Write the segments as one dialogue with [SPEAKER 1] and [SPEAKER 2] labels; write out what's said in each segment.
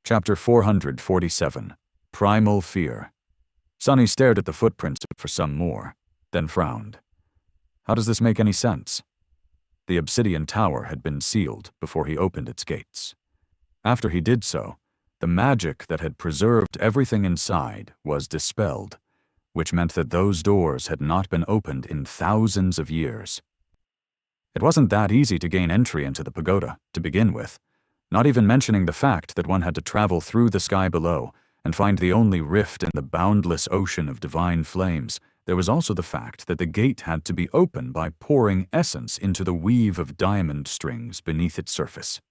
[SPEAKER 1] Chapter 447. Primal Fear. Sonny stared at the footprints for some more, then frowned. How does this make any sense? The obsidian tower had been sealed before he opened its gates. After he did so, the magic that had preserved everything inside was dispelled, which meant that those doors had not been opened in thousands of years. It wasn't that easy to gain entry into the pagoda, to begin with, not even mentioning the fact that one had to travel through the sky below and find the only rift in the boundless ocean of divine flames. There was also the fact that the gate had to be opened by pouring essence into the weave of diamond strings beneath its surface.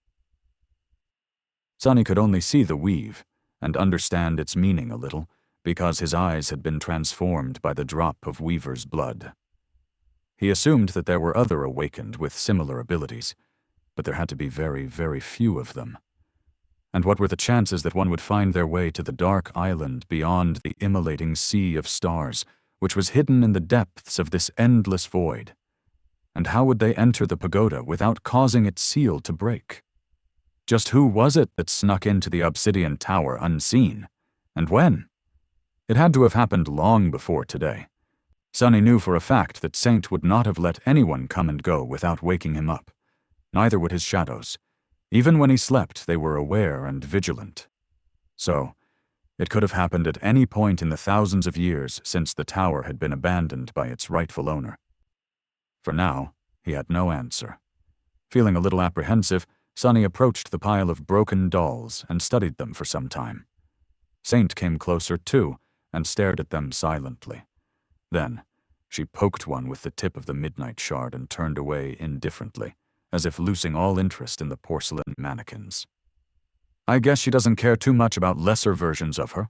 [SPEAKER 1] Sonny could only see the weave and understand its meaning a little, because his eyes had been transformed by the drop of Weaver's blood. He assumed that there were other awakened with similar abilities, but there had to be very, very few of them. And what were the chances that one would find their way to the dark island beyond the immolating sea of stars, which was hidden in the depths of this endless void? And how would they enter the pagoda without causing its seal to break? Just who was it that snuck into the obsidian tower unseen? And when? It had to have happened long before today. Sonny knew for a fact that Saint would not have let anyone come and go without waking him up. Neither would his shadows. Even when he slept, they were aware and vigilant. So, it could have happened at any point in the thousands of years since the tower had been abandoned by its rightful owner. For now, he had no answer. Feeling a little apprehensive, Sonny approached the pile of broken dolls and studied them for some time. Saint came closer too and stared at them silently. Then, she poked one with the tip of the midnight shard and turned away indifferently, as if losing all interest in the porcelain mannequins. I guess she doesn't care too much about lesser versions of her.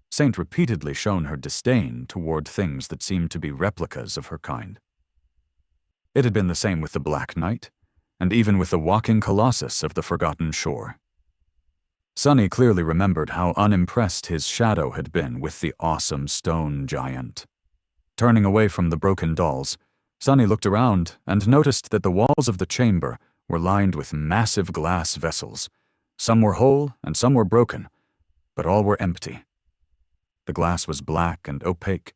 [SPEAKER 1] Saint repeatedly shown her disdain toward things that seemed to be replicas of her kind. It had been the same with the Black Knight, and even with the walking colossus of the Forgotten Shore. Sonny clearly remembered how unimpressed his shadow had been with the awesome stone giant. Turning away from the broken dolls, Sonny looked around and noticed that the walls of the chamber were lined with massive glass vessels. Some were whole and some were broken, but all were empty. The glass was black and opaque,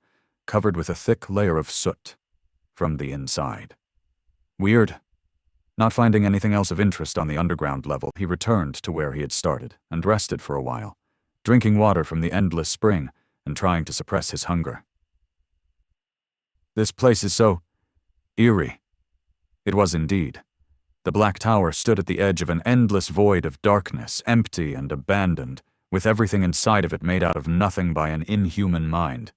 [SPEAKER 1] covered with a thick layer of soot from the inside. Weird. Not finding anything else of interest on the underground level, he returned to where he had started and rested for a while, drinking water from the endless spring and trying to suppress his hunger. This place is so eerie. It was indeed. The Black Tower stood at the edge of an endless void of darkness, empty and abandoned, with everything inside of it made out of nothing by an inhuman mind.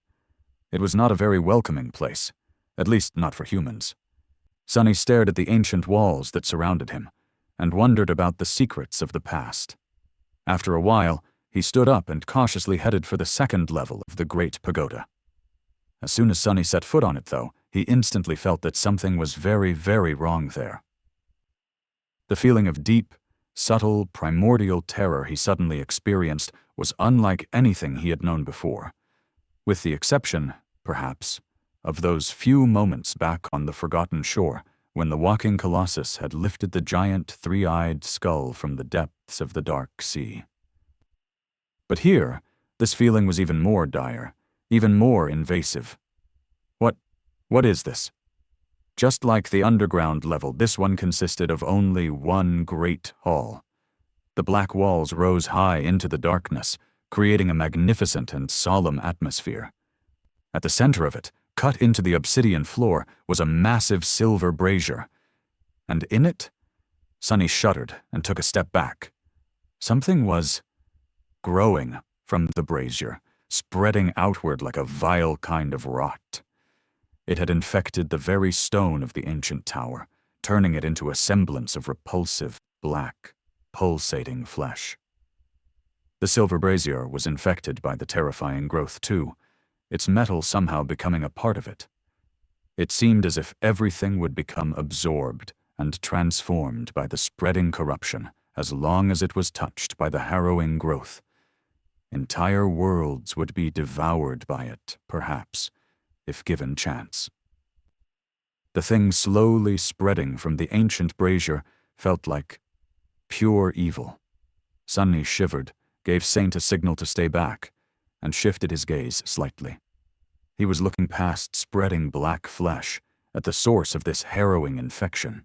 [SPEAKER 1] It was not a very welcoming place, at least not for humans. Sonny stared at the ancient walls that surrounded him, and wondered about the secrets of the past. After a while, he stood up and cautiously headed for the second level of the Great Pagoda. As soon as Sonny set foot on it, though, he instantly felt that something was very, very wrong there. The feeling of deep, subtle, primordial terror he suddenly experienced was unlike anything he had known before, with the exception, perhaps, of those few moments back on the Forgotten Shore when the walking colossus had lifted the giant three-eyed skull from the depths of the dark sea. But here, this feeling was even more dire, even more invasive. What is this? Just like the underground level, this one consisted of only one great hall. The black walls rose high into the darkness, creating a magnificent and solemn atmosphere. At the center of it, cut into the obsidian floor, was a massive silver brazier. And in it, Sonny shuddered and took a step back. Something was growing from the brazier, spreading outward like a vile kind of rot. It had infected the very stone of the ancient tower, turning it into a semblance of repulsive, black, pulsating flesh. The silver brazier was infected by the terrifying growth too, its metal somehow becoming a part of it. It seemed as if everything would become absorbed and transformed by the spreading corruption as long as it was touched by the harrowing growth. Entire worlds would be devoured by it, perhaps, if given chance. The thing slowly spreading from the ancient brazier felt like pure evil. Sonny shivered gave Saint a signal to stay back, and shifted his gaze slightly. He was looking past spreading black flesh at the source of this harrowing infection.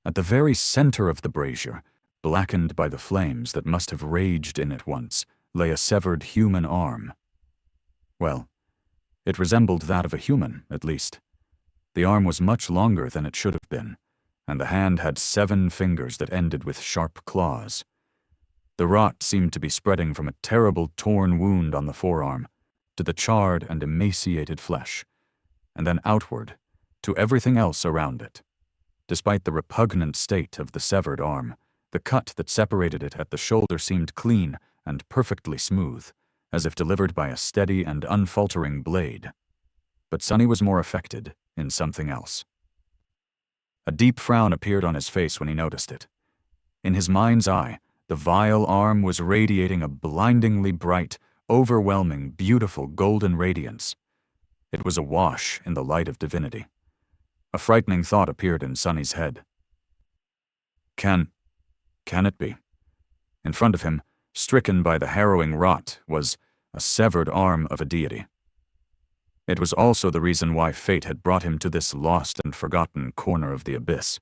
[SPEAKER 1] At the very center of the brazier, blackened by the flames that must have raged in it once, lay a severed human arm. Well, it resembled that of a human, at least. The arm was much longer than it should have been, and the hand had 7 fingers that ended with sharp claws. The rot seemed to be spreading from a terrible torn wound on the forearm to the charred and emaciated flesh, and then outward to everything else around it. Despite the repugnant state of the severed arm, the cut that separated it at the shoulder seemed clean and perfectly smooth, as if delivered by a steady and unfaltering blade. But Sonny was more affected in something else. A deep frown appeared on his face when he noticed it. In his mind's eye, the vile arm was radiating a blindingly bright, overwhelming, beautiful golden radiance. It was awash in the light of divinity. A frightening thought appeared in Sonny's head. Can it be? In front of him, stricken by the harrowing rot, was a severed arm of a deity. It was also the reason why fate had brought him to this lost and forgotten corner of the abyss.